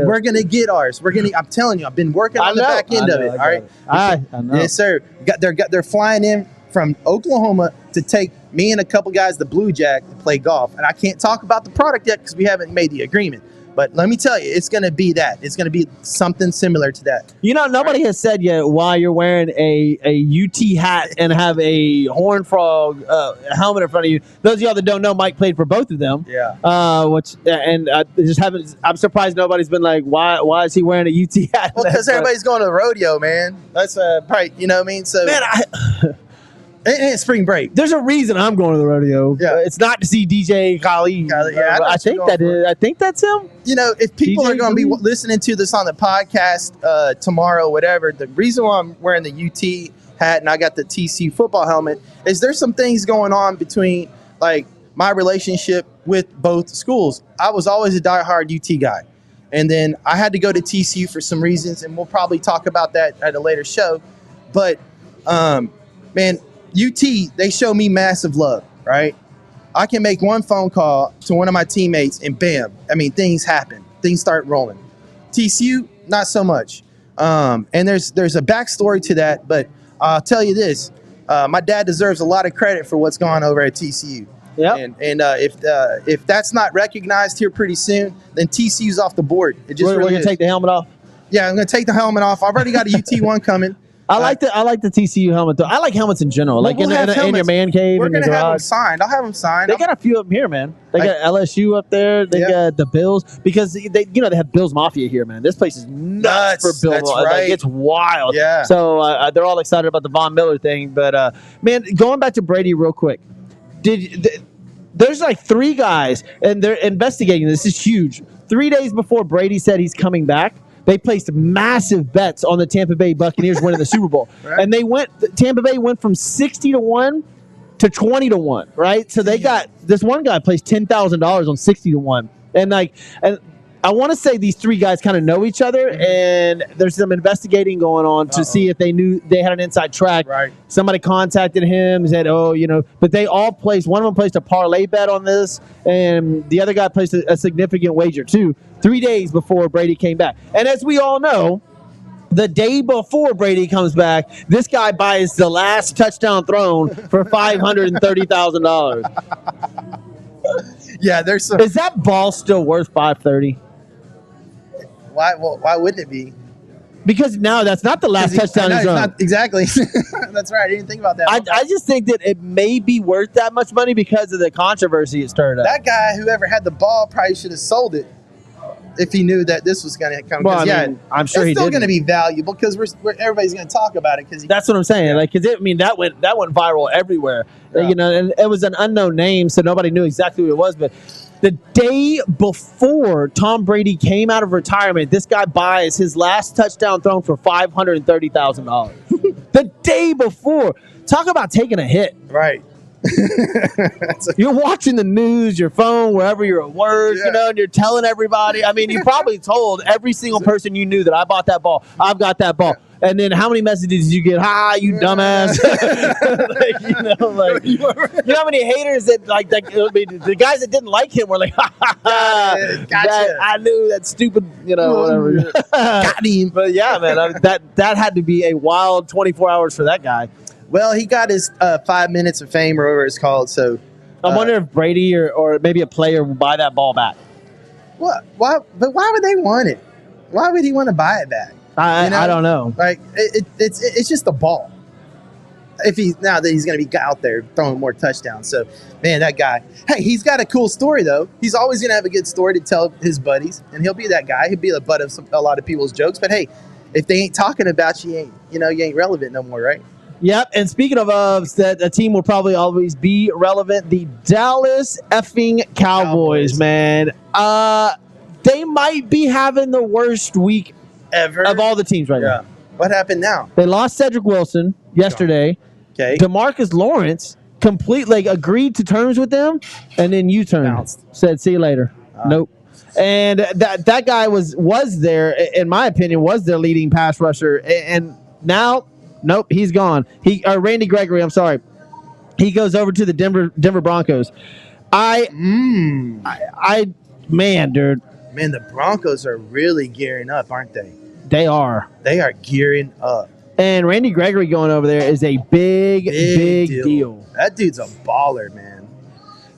We're gonna get ours. I'm telling you, I've been working on the back end of it. All right, I know. Yes, sir. They're flying in from Oklahoma to take me and a couple guys the Blue Jack to play golf, and I can't talk about the product yet because we haven't made the agreement. But let me tell you, it's going to be that. It's going to be something similar to that. You know, nobody has said yet why you're wearing a UT hat and have a Horned Frog helmet in front of you. Those of y'all that don't know, Mike played for both of them. Yeah. I'm surprised nobody's been like, why is he wearing a UT hat? Well, because everybody's going to the rodeo, man. That's probably, you know what I mean? So, man, and spring break. There's a reason I'm going to the rodeo. Yeah. It's not to see DJ Khalid. Yeah, I think that's him. You know, if people DJ are going to be listening to this on the podcast tomorrow, whatever, the reason why I'm wearing the UT hat and I got the TCU football helmet is there's some things going on between like my relationship with both schools. I was always a diehard UT guy. And then I had to go to TCU for some reasons, and we'll probably talk about that at a later show. But, man, UT, they show me massive love, right? I can make one phone call to one of my teammates and bam, I mean, things happen. Things start rolling. TCU, not so much. And there's a backstory to that, but I'll tell you this. My dad deserves a lot of credit for what's going on over at TCU. Yeah. And if that's not recognized here pretty soon, then TCU's off the board. It just we're going to take the helmet off? Yeah, I'm going to take the helmet off. I've already got a UT one coming. I like the TCU helmet though. I like helmets in general. Like in your man cave. We're gonna have them signed. I'll have them signed. They got a few of them here, man. They got LSU up there. They got the Bills because they have Bills Mafia here, man. This place is nuts for Bills. That's right. Like, it's wild. Yeah. So they're all excited about the Von Miller thing. But man, going back to Brady real quick, there's like 3 guys and they're investigating. This is huge. 3 days before Brady said he's coming back, they placed massive bets on the Tampa Bay Buccaneers winning the Super Bowl. Right. And Tampa Bay went from 60-1 to 20-1, right? So they got this one guy placed $10,000 on 60-1. And I want to say these 3 guys kind of know each other, and there's some investigating going on to see if they knew they had an inside track. Right. Somebody contacted him, said, but they all placed, one of them placed a parlay bet on this, and the other guy placed a significant wager too, 3 days before Brady came back. And as we all know, the day before Brady comes back, this guy buys the last touchdown thrown for $530,000. Yeah, there's some. Is that ball still worth $530,000? Why wouldn't it be? Because now that's not the last touchdown he's thrown. Exactly. That's right. I didn't think about that. I just think that it may be worth that much money because of the controversy it stirred up. That guy, whoever had the ball, probably should have sold it if he knew that this was going to come. Well, I'm sure it's still going to be valuable because everybody's going to talk about it. That's what I'm saying. Yeah. Like, that went viral everywhere. Yeah. And it was an unknown name, so nobody knew exactly who it was. But the day before Tom Brady came out of retirement, this guy buys his last touchdown thrown for $530,000. The day before. Talk about taking a hit. Right. You're watching the news, your phone, wherever you're at work, and you're telling everybody. I mean, you probably told every single person you knew that I bought that ball. I've got that ball. And then how many messages did you get? Ha, you dumbass. Like, you know how many haters that the guys that didn't like him were like, gotcha. I knew that stupid, whatever. Got him. But yeah, man, that had to be a wild 24 hours for that guy. Well, he got his 5 minutes of fame or whatever it's called. So I wonder if Brady or maybe a player will buy that ball back. What? Why? But why would they want it? Why would he want to buy it back? I don't know. Like it's just a ball. Now that he's going to be out there throwing more touchdowns. So, man, that guy. Hey, he's got a cool story though. He's always going to have a good story to tell his buddies, and he'll be that guy. He'll be the butt of a lot of people's jokes. But hey, if they ain't talking about you, you ain't relevant no more, right? Yep. And speaking of that, a team will probably always be relevant. The Dallas effing Cowboys, man. They might be having the worst week ever of all the teams right now. What happened now? They lost Cedric Wilson yesterday. Okay. DeMarcus Lawrence agreed to terms with them, and then U-turned. Said, see you later. Nope. And that guy was there, in my opinion, was their leading pass rusher. And now, nope, he's gone. Randy Gregory, I'm sorry. He goes over to the Denver Broncos. Man, dude. Man, the Broncos are really gearing up, aren't they? They are. They are gearing up. And Randy Gregory going over there is a big deal. That dude's a baller, man.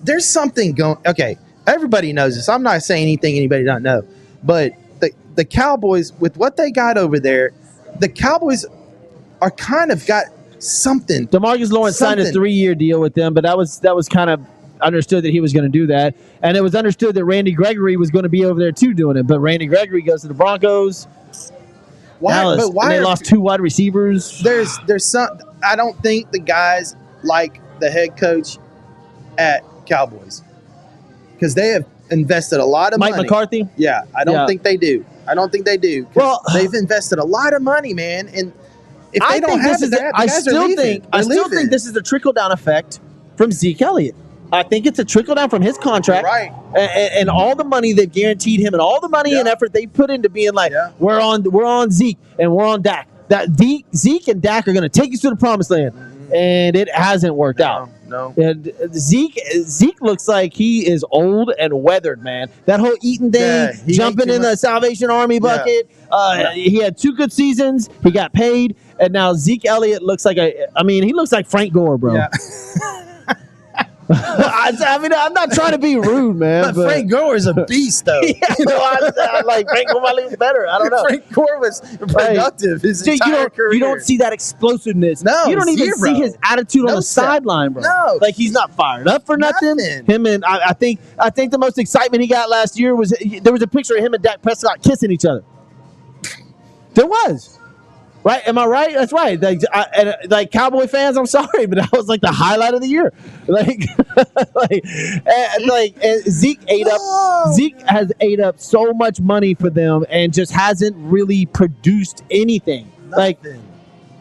There's something going. Okay, everybody knows this. I'm not saying anything anybody don't know. But the Cowboys, with what they got over there, the Cowboys are kind of got something. DeMarcus Lawrence signed a 3-year deal with them, but that was kind of understood that he was going to do that. And it was understood that Randy Gregory was going to be over there too doing it. But Randy Gregory goes to the Broncos. Dallas, and they lost 2 wide receivers. There's some. I don't think the guys like the head coach at Cowboys because they have invested a lot of money. Mike McCarthy? Yeah, I don't think they do. Well, they've invested a lot of money, man. And if they don't have it, I still think this is a trickle-down effect from Zeke Elliott. I think it's a trickle-down from his contract. Right. And all the money they've guaranteed him and all the money and effort they put into being like, we're on Zeke and we're on Dak. That Zeke and Dak are going to take us to the promised land. Mm-hmm. And it hasn't worked out. No. And Zeke looks like he is old and weathered, man. That whole eating thing, jumping in the Salvation Army bucket. He had 2 good seasons. He got paid. And now Zeke Elliott looks like he looks like Frank Gore, bro. Yeah. I'm not trying to be rude, man. But Frank Gore is a beast, though. I like Frank Gore might be better. I don't know. Frank Gore was productive his entire career. You don't see that explosiveness. No, you don't even see his attitude on the sideline, bro. No, like he's not fired up for nothing. Him and I think the most excitement he got last year was there was a picture of him and Dak Prescott kissing each other. There was. Right? Am I right? That's right. Like Cowboy fans, I'm sorry, but that was like the highlight of the year. Zeke has ate up so much money for them and just hasn't really produced anything.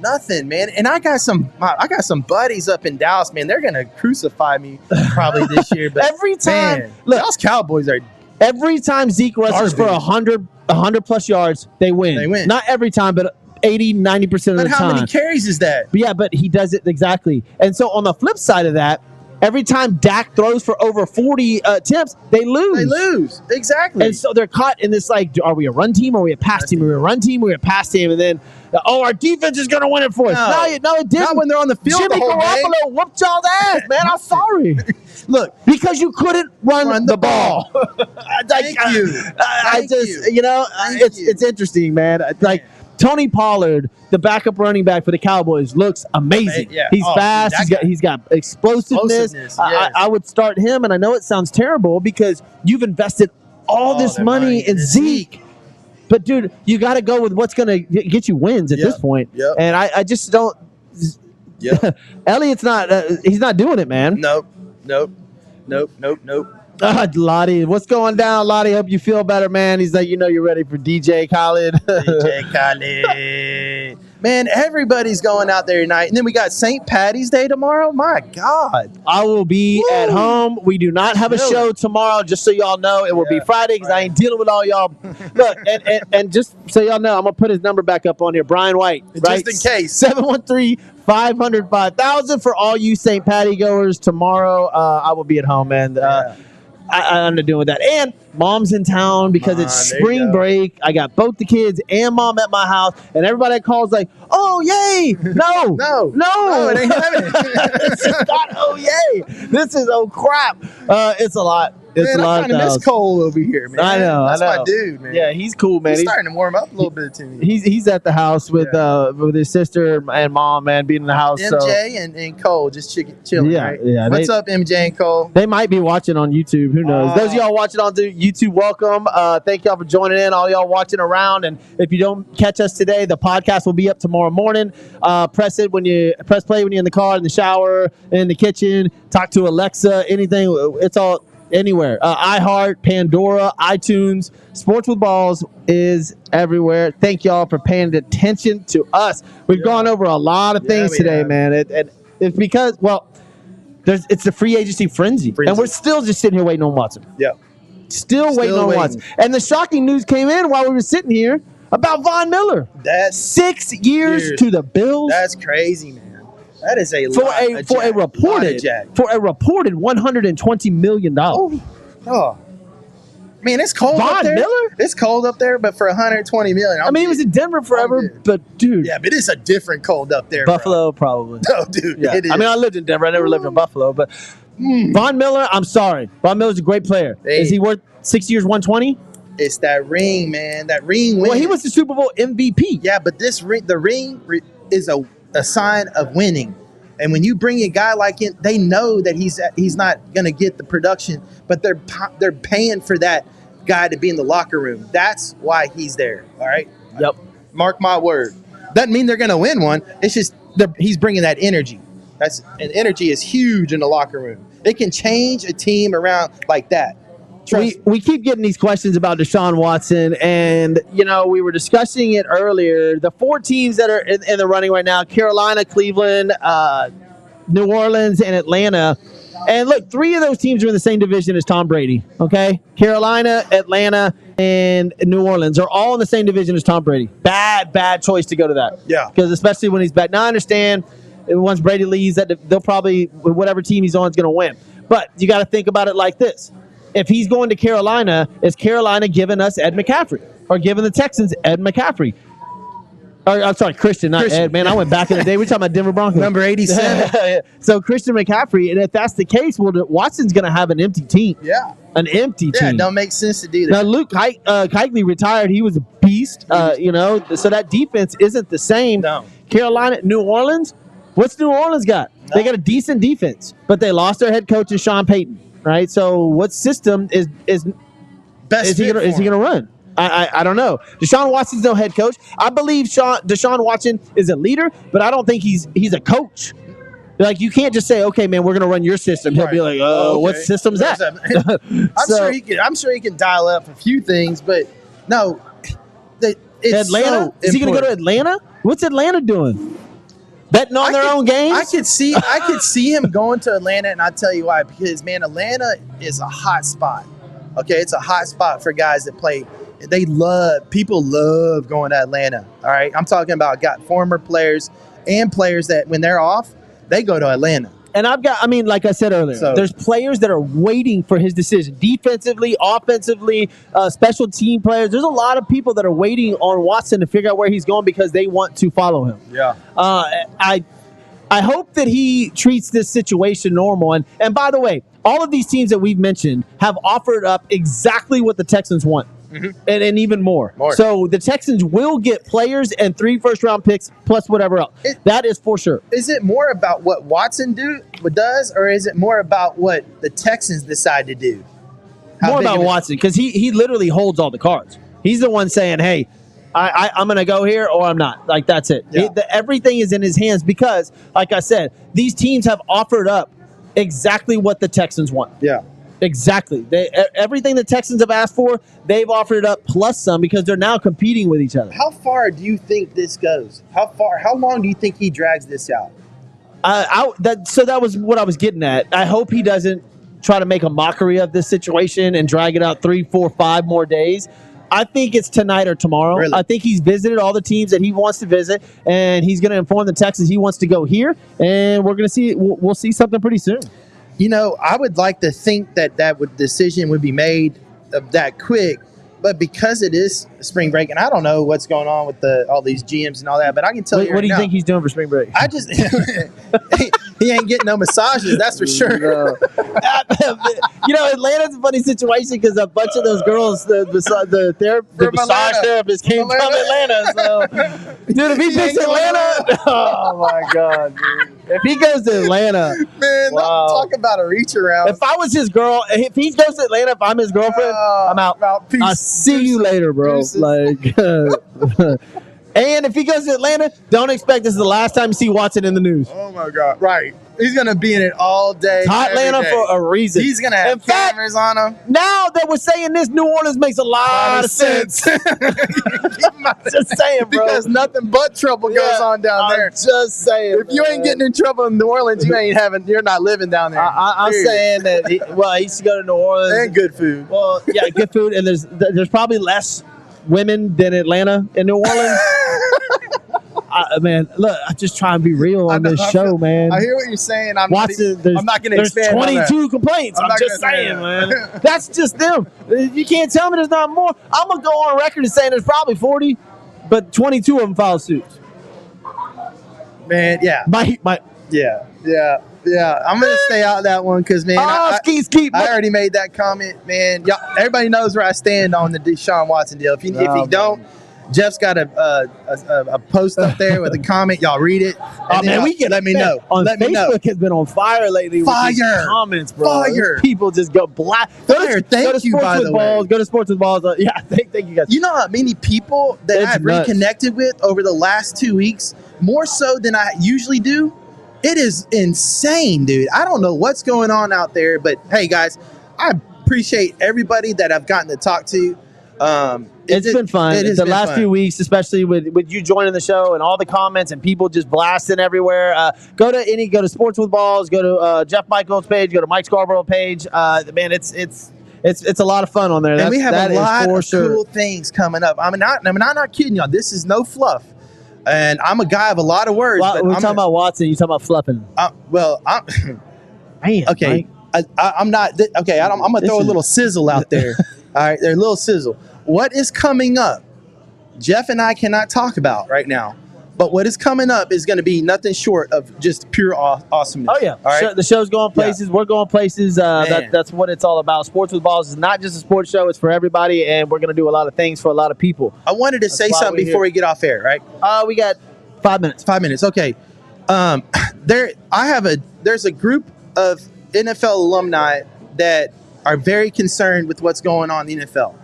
Nothing, man. And I got some buddies up in Dallas, man. They're gonna crucify me probably this year. But every time, man, Dallas Cowboys are. Every time Zeke rushes for 100 plus yards, they win. They win. Not every time, but 80, 90% of the time. But how many carries is that? But he does it exactly. And so on the flip side of that, every time Dak throws for over 40 attempts, they lose. They lose. Exactly. And so they're caught in this, like, are we a run team or are we a pass team? Are we a run team or are we a pass team? And then, our defense is going to win it for us. No, it didn't. Not when they're on the field Jimmy the whole Garoppolo whooped y'all's ass, man. I'm sorry. Look. Because you couldn't run the ball. Thank you. It's interesting, man. Like, Tony Pollard, the backup running back for the Cowboys, looks amazing. Yeah. He's fast. He's got explosiveness. Yes. I would start him, and I know it sounds terrible because you've invested all this money in Zeke. But, dude, you got to go with what's going to get you wins at this point. Yep. And I just don't Yep. Elliott's not he's not doing it, man. Nope. Lottie, what's going down, Lottie? Hope you feel better, man. He's like, you're ready for DJ Khaled. DJ Khaled. Man, everybody's going out there tonight. And then we got St. Patty's Day tomorrow. My God. I will be at home. We do not have a show tomorrow, just so y'all know. It will be Friday because I ain't dealing with all y'all. Look, and just so y'all know, I'm going to put his number back up on here. Brian White, right? Just in case. 713-500-5000 for all you St. Patty goers tomorrow. I will be at home, man. I'm not doing that. And mom's in town because it's spring break. I got both the kids and mom at my house, and everybody that calls like, oh, yay. No. No, it ain't happening. This is not oh, yay. This is oh, crap. It's a lot. It's man, a lot. I kind of miss Cole over here, man. I know. That's my dude, man. Yeah, he's cool, man. He's starting to warm up a little bit to me. He's at the house with his sister and mom, man, being in the house. MJ and Cole just chilling, right? Yeah. What's up, MJ and Cole? They might be watching on YouTube. Who knows? Those of y'all watching on YouTube, welcome. Thank y'all for joining in. All y'all watching around. And if you don't catch us today, the podcast will be up tomorrow morning. Press play when you're in the car, in the shower, in the kitchen. Talk to Alexa. Anything. It's all anywhere. iHeart, Pandora, iTunes. Sports with Balls is everywhere. Thank y'all for paying attention to us. We've gone over a lot of things today, man. It's because, it's the free agency frenzy. And we're still just sitting here waiting on Watson. Yeah. Still waiting on Watson. And the shocking news came in while we were sitting here about Von Miller. That's 6 years to the Bills. That's crazy, man. That is a for a reported $120 million. Oh. Man, it's cold up there. Miller? It's cold up there, but for $120 million. I mean, he was in Denver forever, but dude. Yeah, but it's a different cold up there. Buffalo, probably. No, dude. Yeah. It is. I mean, I lived in Denver. I never lived in Buffalo, but Von Miller, I'm sorry. Von Miller's a great player. Hey. Is he worth 6 years, 120? It's that ring, man. That ring win. Well, he was the Super Bowl MVP. Yeah, but this ring, the ring is a sign of winning. And when you bring a guy like him, they know that he's not going to get the production, but they're paying for that guy to be in the locker room. That's why he's there. All right. Yep. Mark my word. Doesn't mean they're going to win one. It's just he's bringing that energy. And energy is huge in the locker room. It can change a team around like that. We keep getting these questions about Deshaun Watson, and we were discussing it earlier. The 4 teams that are in the running right now: Carolina, Cleveland, New Orleans, and Atlanta. And look, 3 of those teams are in the same division as Tom Brady. Okay, Carolina, Atlanta, and New Orleans are all in the same division as Tom Brady. Bad choice to go to that. Yeah, because especially when he's back. Now I understand once Brady leaves, that they'll probably whatever team he's on is going to win. But you got to think about it like this. If he's going to Carolina, is Carolina giving us Ed McCaffrey or giving the Texans Ed McCaffrey? Or, I'm sorry, Christian, not Ed. Man, I went back in the day. We're talking about Denver Broncos. Number 87. So Christian McCaffrey, and if that's the case, well, Watson's going to have an empty team. Yeah. An empty team. Yeah, it don't make sense to do that. Now, Luke Kuechly retired. He was a beast, so that defense isn't the same. No. Carolina, New Orleans, what's New Orleans got? No. They got a decent defense, but they lost their head coach, Sean Payton. Right, so what system is he going to run? I don't know. Deshaun Watson's no head coach. I believe Deshaun Watson is a leader, but I don't think he's a coach. Like, you can't just say, "Okay, man, we're going to run your system." He'll be like, what system's that?" I'm sure he can dial up a few things, but no. It's Atlanta? So is he going to go to Atlanta? What's Atlanta doing? Betting on their own games? I could see him going to Atlanta, and I'll tell you why. Because, man, Atlanta is a hot spot. Okay, it's a hot spot for guys that play. People love going to Atlanta. All right, I'm talking about former players and players that when they're off, they go to Atlanta. And like I said earlier, there's players that are waiting for his decision. Defensively, offensively, special team players. There's a lot of people that are waiting on Watson to figure out where he's going because they want to follow him. Yeah. I hope that he treats this situation normal. And by the way, all of these teams that we've mentioned have offered up exactly what the Texans want. Mm-hmm. And even more. So the Texans will get players and 3 first-round picks plus whatever else. That is for sure. Is it more about what Watson does, or is it more about what the Texans decide to do? More about Watson, because he literally holds all the cards. He's the one saying, "Hey, I'm going to go here or I'm not." Like, that's it. Yeah. Everything is in his hands because, like I said, these teams have offered up exactly what the Texans want. Yeah. Exactly. Everything the Texans have asked for, they've offered it up plus some because they're now competing with each other. How far do you think this goes? How long do you think he drags this out? So that was what I was getting at. I hope he doesn't try to make a mockery of this situation and drag it out 3, 4, 5 more days. I think it's tonight or tomorrow. Really? I think he's visited all the teams that he wants to visit, and he's going to inform the Texans he wants to go here, and we're going to see. We'll see something pretty soon. You know, I would like to think that decision would be made that quick, but because it is spring break, and I don't know what's going on with all these GMs and all that, but I can tell you. What do you now, think he's doing for spring break? I just he ain't getting no massages, that's for sure. No. You know, Atlanta's a funny situation because a bunch of those girls, the massage therapists came from Atlanta. So, dude, if he picks Atlanta, oh my god, dude. If he goes to Atlanta, man, wow. Talk about a reach around. If I was his girl, if he goes to Atlanta, if I'm his girlfriend, I'm out. Peace. I'll see you later, bro. Deuces. Like, and if he goes to Atlanta, don't expect this is the last time you see Watson in the news. Oh my God! Right, he's gonna be in it all day. Hot Atlanta for a reason. He's gonna have cameras on him. Now that we're saying this, New Orleans makes a lot of sense. Just saying, bro. Because nothing but trouble goes on down there. Just saying. If you ain't getting in trouble in New Orleans, you're not living down there. I'm saying that. He used to go to New Orleans and good food. Well, yeah, good food, and there's probably less women than Atlanta in New Orleans. Man, look, I just try and be real on this show, man. I hear what you're saying. I'm not going to There's expand 22 complaints. I'm just saying, man. That's just them. You can't tell me there's not more. I'm going to go on record as saying there's probably 40, but 22 of them filed suits. Man, yeah. Yeah. I'm going to stay out of that one because, man, I already made that comment, man. Y'all, everybody knows where I stand on the Deshaun Watson deal. If you don't, Jeff's got a post up there with a comment. Y'all read it. Oh, man, let me know. Facebook has been on fire lately with these comments, bro. Fire. People just go black. Thank you, by the way. Go to Sports with Balls. Yeah, thank you guys. You know how many people that I've reconnected with over the last 2 weeks, more so than I usually do? It is insane, dude. I don't know what's going on out there, but hey, guys, I appreciate everybody that I've gotten to talk to. It's been fun. The last few weeks, especially with you joining the show and all the comments and people just blasting everywhere. Go to Sports with Balls. Go to Jeff Michaels' page. Go to Mike Scarborough page. Man, it's a lot of fun on there. And we have a lot of cool things coming up. I'm not kidding y'all. This is no fluff. And I'm a guy of a lot of words. Well, we're talking about Watson. You talking about fluffing? Man, okay. I'm not. Okay, I'm gonna throw a little sizzle out there. All right, there's a little sizzle. What is coming up? Jeff and I cannot talk about right now. But what is coming up is going to be nothing short of just pure awesomeness. Oh, yeah. All right? The show's going places. Yeah. We're going places. That's what it's all about. Sports with Balls is not just a sports show. It's for everybody, and we're going to do a lot of things for a lot of people. I wanted to say something before we get off air, right? We got 5 minutes. 5 minutes. Okay. There's a group of NFL alumni that are very concerned with what's going on in the NFL.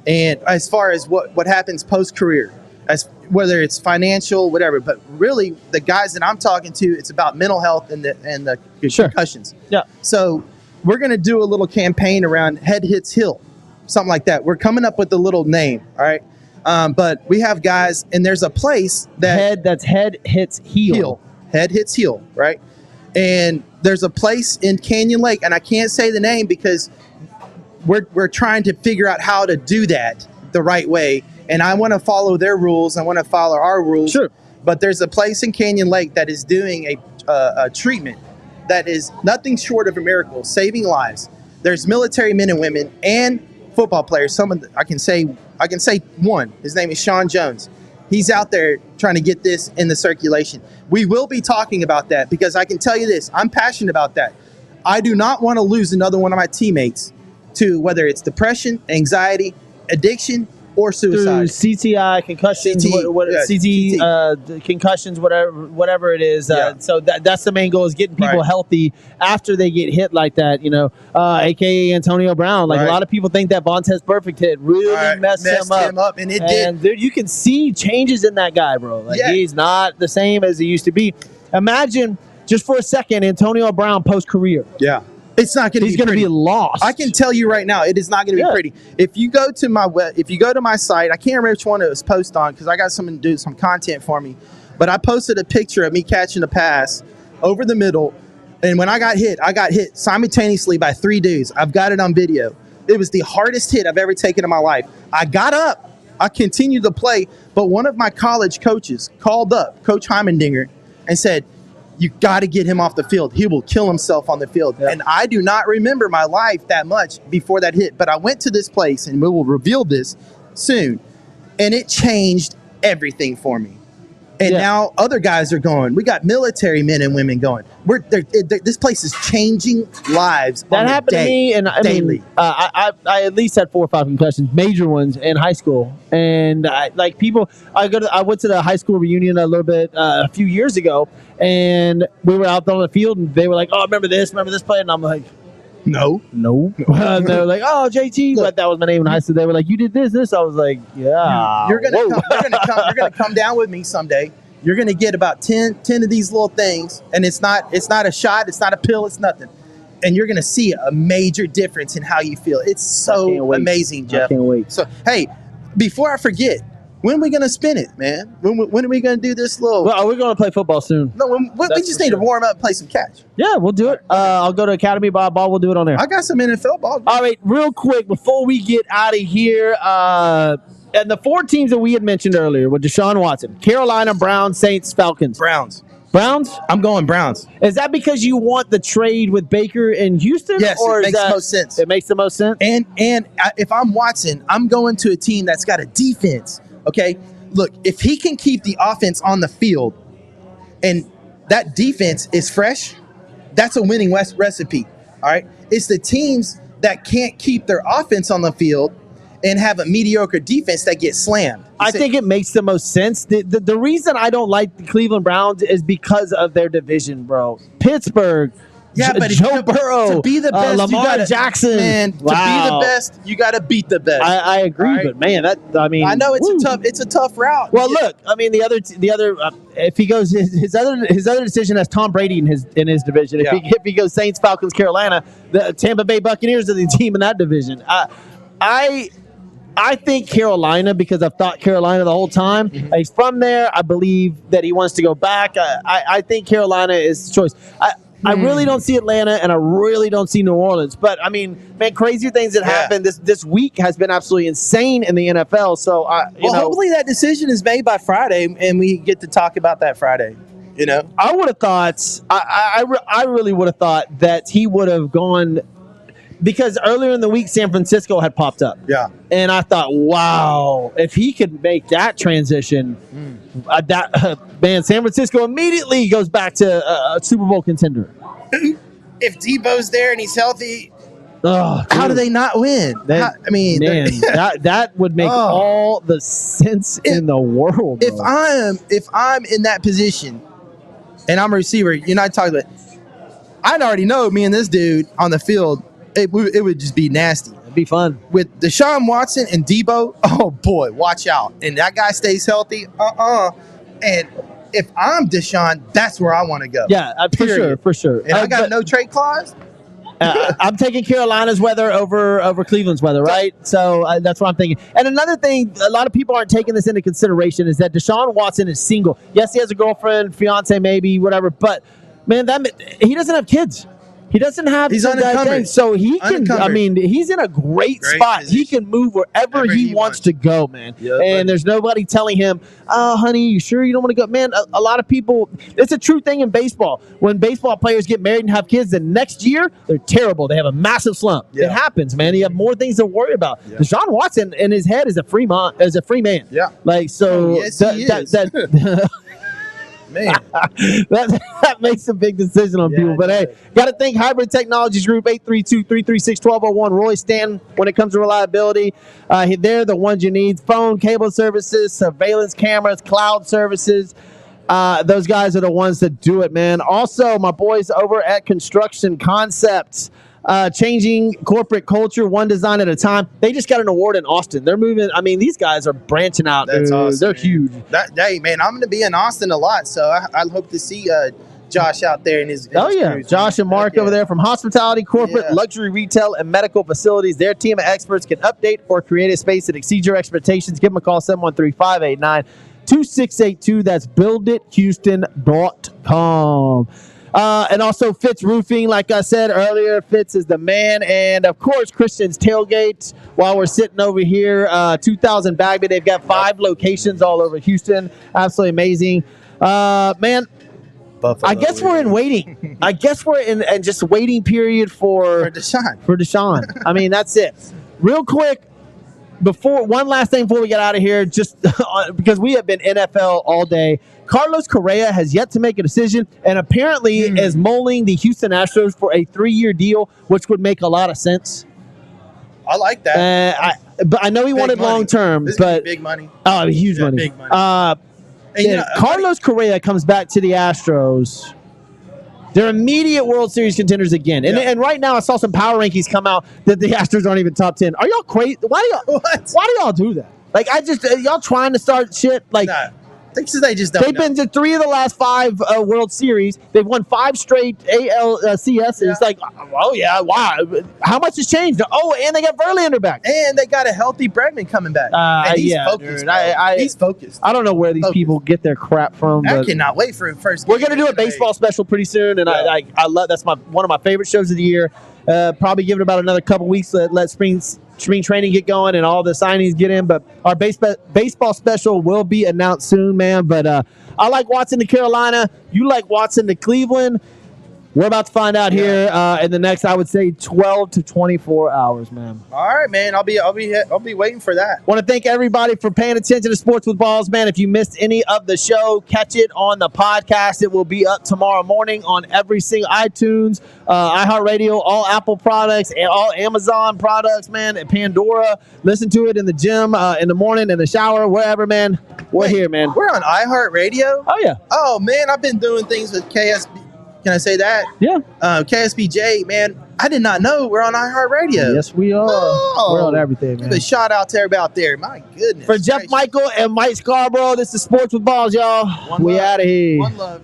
And as far as what happens post-career, as whether it's financial, whatever, but really the guys that I'm talking to, it's about mental health and the concussions. Yeah. So we're going to do a little campaign around Head Hits Heel, something like that. We're coming up with a little name, all right? But we have guys, and there's a place that's Head Hits Heel. Head Hits Heel, right? And there's a place in Canyon Lake, and I can't say the name because we're trying to figure out how to do that the right way. And I want to follow their rules. I want to follow our rules. Sure. But there's a place in Canyon Lake that is doing a treatment that is nothing short of a miracle, saving lives. There's military men and women and football players. I can say one. His name is Sean Jones. He's out there trying to get this in the circulation. We will be talking about that because I can tell you this. I'm passionate about that. I do not want to lose another one of my teammates to whether it's depression, anxiety, addiction, or suicide. Through CTI, concussions, concussions, whatever it is. So that's the main goal, is getting people healthy after they get hit like that, a.k.a. Antonio Brown. A lot of people think that Vontaze Burfict hit really messed him up. And it did. And dude, you can see changes in that guy, bro. He's not the same as he used to be. Imagine, just for a second, Antonio Brown post-career. Yeah. It's not going to be. He's going to be lost. I can tell you right now, it is not going to be pretty. If you go to my site, I can't remember which one it was posted on because I got someone to do some content for me. But I posted a picture of me catching a pass over the middle, and when I got hit simultaneously by 3 dudes. I've got it on video. It was the hardest hit I've ever taken in my life. I got up. I continued to play, but one of my college coaches called up, Coach Heimendinger, and said, you got to get him off the field. He will kill himself on the field. Yep. And I do not remember my life that much before that hit, but I went to this place, and we will reveal this soon, and it changed everything for me. And now other guys are going. We got military men and women going. This place is changing lives. That happened to me, and I at least had 4 or 5 concussions, major ones in high school. And I went to the high school reunion a little bit a few years ago, and we were out on the field, and they were like, "Oh, remember this play?" And I'm like, No. And they were like, "Oh, JT," but that was my name in high school. They were like, "You did this." I was like, "Yeah." You're gonna come down with me someday. You're gonna get about 10 of these little things, and it's not a shot, it's not a pill, it's nothing. And you're gonna see a major difference in how you feel. It's so amazing, Jeff. I can't wait. So hey, before I forget, when are we gonna spin it, man? When are we gonna do this little? Well, we're gonna play football soon. No, we just need to warm up and play some catch. Yeah, we'll do it. I'll go to Academy Ball. We'll do it on there. I got some NFL ball. All right, real quick before we get out of here, and the 4 teams that we had mentioned earlier with Deshaun Watson: Carolina, Browns, Saints, Falcons. Browns. I'm going Browns. Is that because you want the trade with Baker in Houston? Yes, or it makes the most sense. It makes the most sense. And if I'm Watson, I'm going to a team that's got a defense. Okay. Look, if he can keep the offense on the field and that defense is fresh, that's a winning recipe, all right? It's the teams that can't keep their offense on the field and have a mediocre defense that gets slammed. I think it makes the most sense. The reason I don't like the Cleveland Browns is because of their division, bro. Pittsburgh. Yeah, but Joe Burrow, to be the best, Lamar Jackson. Man, to be the best, you got to beat the best. I agree, right? But man, I know it's a tough route. Well, look, I mean, the other, if he goes, his other decision has Tom Brady in his division. If he goes Saints, Falcons, Carolina, the Tampa Bay Buccaneers are the team in that division. I think Carolina, because I've thought Carolina the whole time. Mm-hmm. He's from there. I believe that he wants to go back. I think Carolina is the choice. I really don't see Atlanta, and I really don't see New Orleans. But, I mean, man, crazy things that happened this week has been absolutely insane in the NFL. So, hopefully that decision is made by Friday, and we get to talk about that Friday. You know? I would have thought – I really would have thought that he would have gone – because earlier in the week, San Francisco had popped up. Yeah. And I thought, wow, if he could make that transition, man, San Francisco immediately goes back to a Super Bowl contender. If Debo's there and he's healthy, how do they not win? That would make all the sense in the world. Bro. If I'm in that position and I'm a receiver, you're not talking about. I already know me and this dude on the field. It would just be nasty. It'd be fun. With Deshaun Watson and Debo, oh boy, watch out. And that guy stays healthy, And if I'm Deshaun, that's where I want to go. Yeah, for sure. And I got no trade clause. I'm taking Carolina's weather over Cleveland's weather, right? So that's what I'm thinking. And another thing, a lot of people aren't taking this into consideration, is that Deshaun Watson is single. Yes, he has a girlfriend, fiance, maybe, whatever. But, man, he doesn't have kids. He doesn't have. He's unencumbered. So he can. I mean, he's in a great spot. Position. He can move wherever he wants to go, man. Yep, and there's nobody telling him, "Oh, honey, you sure you don't want to go?" Man, a lot of people. It's a true thing in baseball. When baseball players get married and have kids, the next year they're terrible. They have a massive slump. Yeah. It happens, man. You have more things to worry about. Yeah. Deshaun Watson in his head is a free man. Yeah. Like so. Yes, he is. Man, that makes a big decision on people. But, hey, got to thank Hybrid Technologies Group, 832-336-1201. Roy Stanton, when it comes to reliability. They're the ones you need. Phone, cable services, surveillance cameras, cloud services. Those guys are the ones that do it, man. Also, my boys over at Construction Concepts. Changing corporate culture one design at a time. They just got an award in Austin. They're moving. I mean, these guys are branching out. That's awesome. They're huge. Hey, man, I'm going to be in Austin a lot, so I hope to see Josh out there in his crew, Josh and Mark over there from hospitality, corporate, luxury retail, and medical facilities. Their team of experts can update or create a space that exceeds your expectations. Give them a call, 713-589-2682. That's buildithouston.com. And also Fitz Roofing, like I said earlier, Fitz is the man. And, of course, Christian's Tailgate. While we're sitting over here, 2000 Bagby. They've got 5 locations all over Houston. Absolutely amazing. Man, Buffalo, I guess we're in waiting. I guess we're in just waiting period for Desean. I mean, that's it. Real quick, one last thing before we get out of here, just because we have been NFL all day. Carlos Correa has yet to make a decision and apparently is mulling the Houston Astros for a 3-year deal, which would make a lot of sense. I like that. But I know he wanted long term, but big money. Oh, huge money. Big money. Carlos Correa comes back to the Astros. They're immediate World Series contenders again. And right now I saw some power rankings come out that the Astros aren't even top 10. Are y'all crazy? Why do y'all do that? Like, y'all trying to start shit like they just don't. They've been to 3 of the last 5 World Series. They've won 5 straight ALCS. It's like, oh yeah, wow. How much has changed? Oh, and they got Verlander back, and they got a healthy Bregman coming back. And he's focused. Dude, he's focused. I don't know where these people get their crap from. I cannot wait for him first. We're gonna do a baseball special pretty soon, and I love that's one of my favorite shows of the year. Probably give it about another couple weeks to let spring training get going and all the signings get in. But our baseball special will be announced soon, man. But I like Watson to Carolina. You like Watson to Cleveland. We're about to find out here in the next, I would say, 12 to 24 hours, man. All right, man. I'll be waiting for that. Want to thank everybody for paying attention to Sports with Balls, man. If you missed any of the show, catch it on the podcast. It will be up tomorrow morning on every single iTunes, iHeartRadio, all Apple products, and all Amazon products, man, and Pandora. Listen to it in the gym, in the morning, in the shower, wherever, man. We're here, man. We're on iHeartRadio? Oh, yeah. Oh, man. I've been doing things with KSB. Can I say that? Yeah. KSBJ, man, I did not know we're on iHeartRadio. Yes, we are. We're on everything, man. Give a shout out to everybody out there. My goodness. For Jeff Michael and Mike Scarborough, this is Sports with Balls, y'all. We out of here. One love.